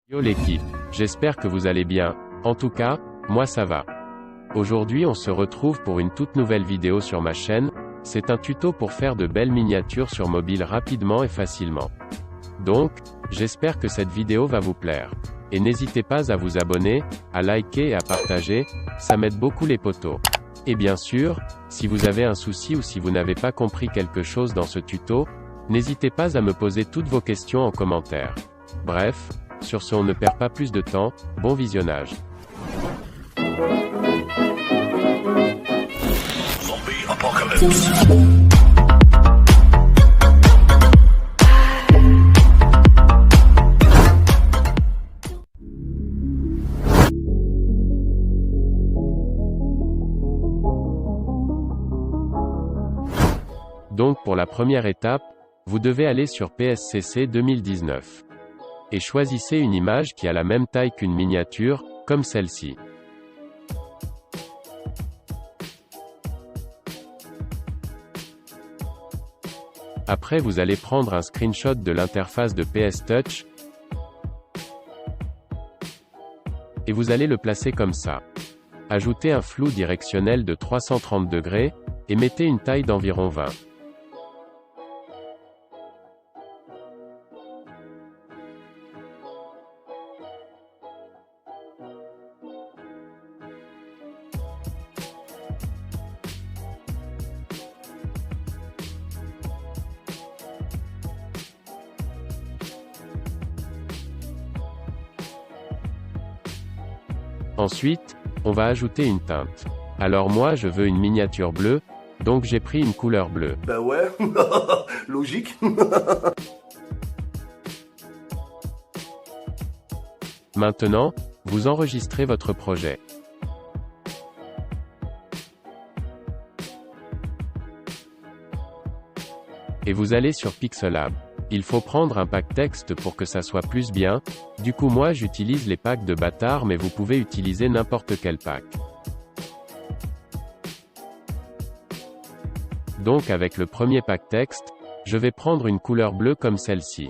Yo l'équipe, j'espère que vous allez bien, en tout cas, moi ça va. Aujourd'hui on se retrouve pour une toute nouvelle vidéo sur ma chaîne, c'est un tuto pour faire de belles miniatures sur mobile rapidement et facilement. Donc, j'espère que cette vidéo va vous plaire. Et n'hésitez pas à vous abonner, à liker et à partager, ça m'aide beaucoup les potos. Et bien sûr, si vous avez un souci ou si vous n'avez pas compris quelque chose dans ce tuto, n'hésitez pas à me poser toutes vos questions en commentaire. Bref, sur ce on ne perd pas plus de temps, bon visionnage. Zombie apocalypse. Donc pour la première étape, vous devez aller sur PSCC 2019. Et choisissez une image qui a la même taille qu'une miniature, comme celle-ci. Après vous allez prendre un screenshot de l'interface de PS Touch, et vous allez le placer comme ça. Ajoutez un flou directionnel de 330 degrés, et mettez une taille d'environ 20. Ensuite, on va ajouter une teinte. Alors moi je veux une miniature bleue, donc j'ai pris une couleur bleue. Ben ouais, logique. Maintenant, vous enregistrez votre projet. Et vous allez sur Pixelab. Il faut prendre un pack texte pour que ça soit plus bien, du coup moi j'utilise les packs de bâtard mais vous pouvez utiliser n'importe quel pack. Donc avec le premier pack texte, je vais prendre une couleur bleue comme celle-ci.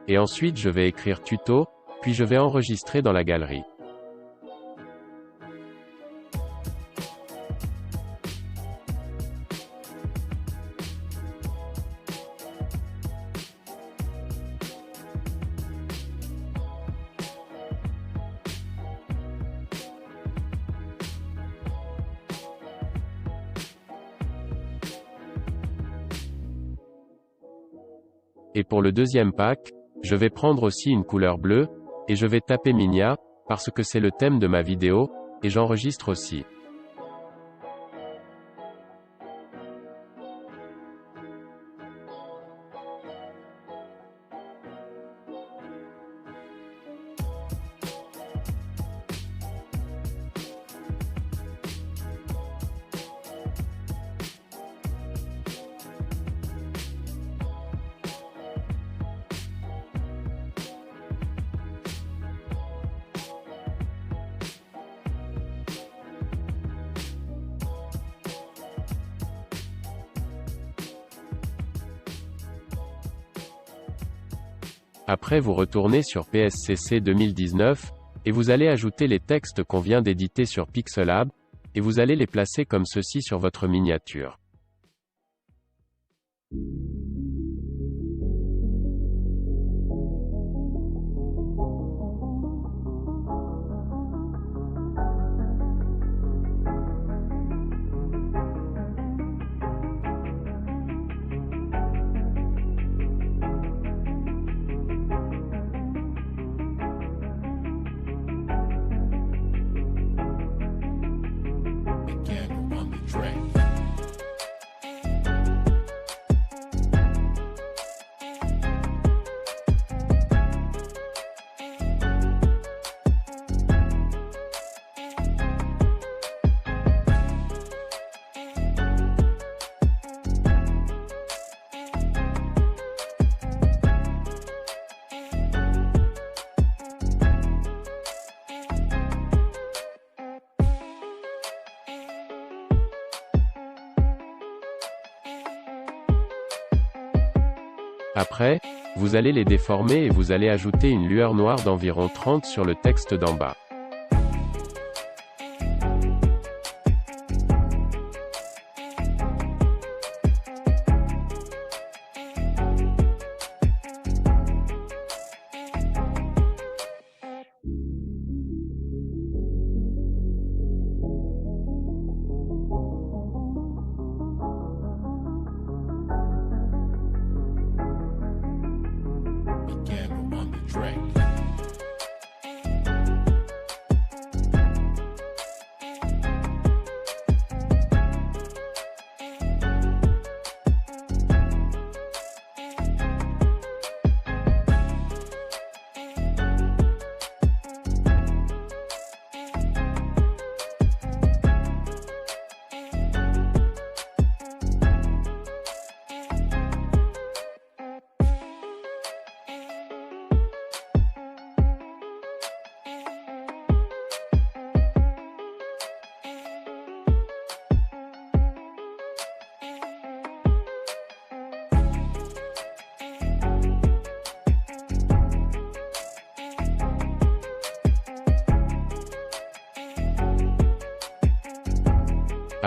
Et ensuite je vais écrire tuto, puis je vais enregistrer dans la galerie. Et pour le deuxième pack, je vais prendre aussi une couleur bleue, et je vais taper Minia, parce que c'est le thème de ma vidéo, et j'enregistre aussi. Après vous retournez sur PSCC 2019, et vous allez ajouter les textes qu'on vient d'éditer sur Pixelab, et vous allez les placer comme ceci sur votre miniature. Après, Vous allez les déformer et vous allez ajouter une lueur noire d'environ 30 sur le texte d'en bas.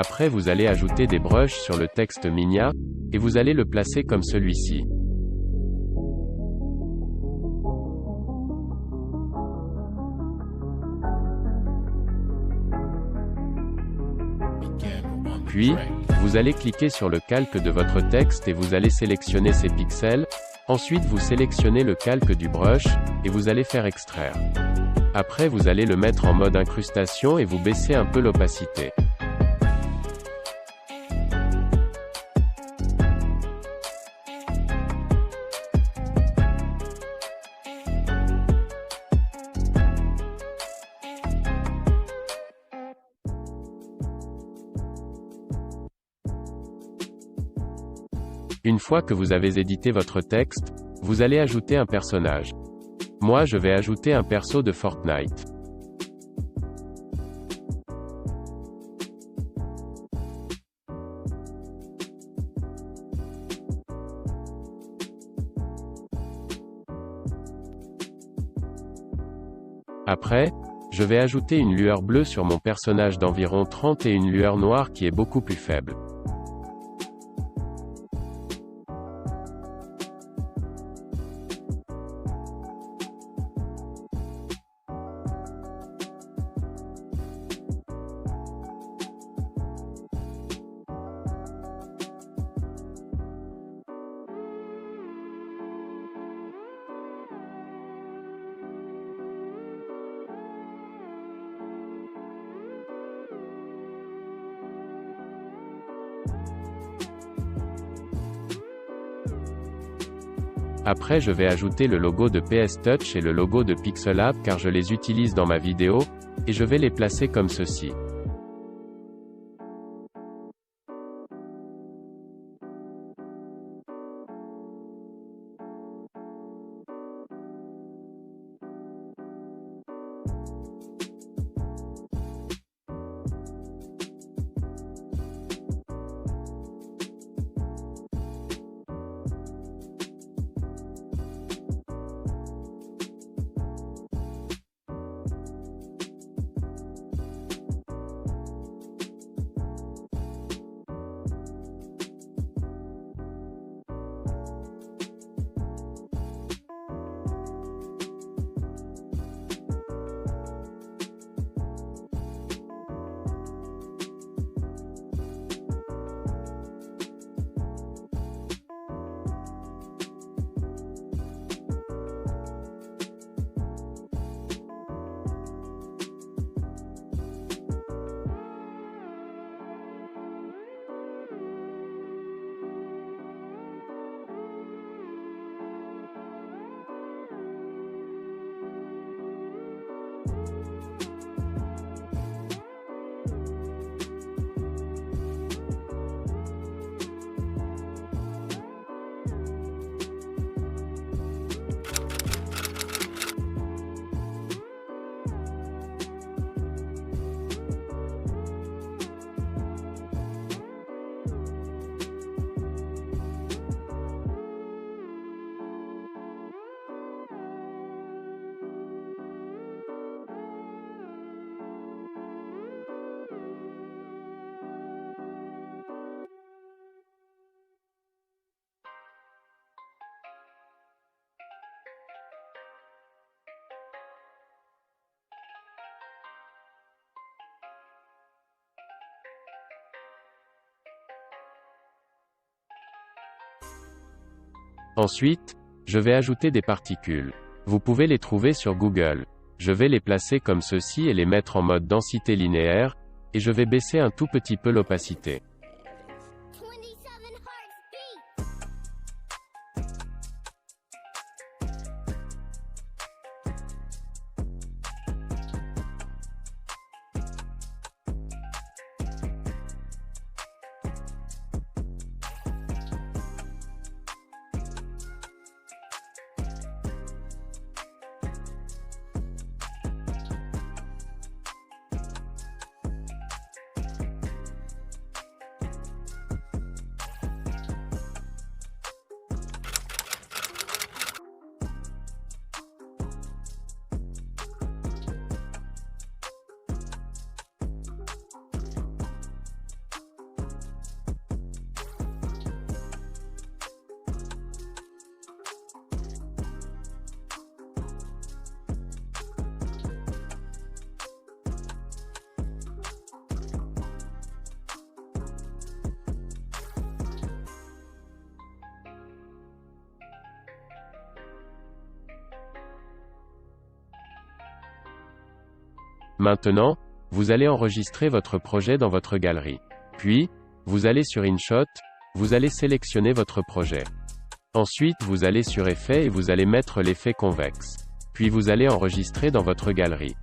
Après vous allez ajouter des brushes sur le texte Minya, et vous allez le placer comme celui-ci. Puis, vous allez cliquer sur le calque de votre texte et vous allez sélectionner ces pixels. Ensuite vous sélectionnez le calque du brush, et vous allez faire extraire. Après vous allez le mettre en mode incrustation et vous baissez un peu l'opacité. Une fois que vous avez édité votre texte, vous allez ajouter un personnage. Moi je vais ajouter un perso de Fortnite. Après, je vais ajouter une lueur bleue sur mon personnage d'environ 30 et une lueur noire qui est beaucoup plus faible. Après je vais ajouter le logo de PS Touch et le logo de Pixelab car je les utilise dans ma vidéo, et je vais les placer comme ceci. Ensuite, je vais ajouter des particules. Vous pouvez les trouver sur Google. Je vais les placer comme ceci et les mettre en mode densité linéaire, et je vais baisser un tout petit peu l'opacité. Maintenant, vous allez enregistrer votre projet dans votre galerie. Puis, vous allez sur InShot, vous allez sélectionner votre projet. Ensuite, vous allez sur Effet et vous allez mettre l'effet convexe. Puis vous allez enregistrer dans votre galerie.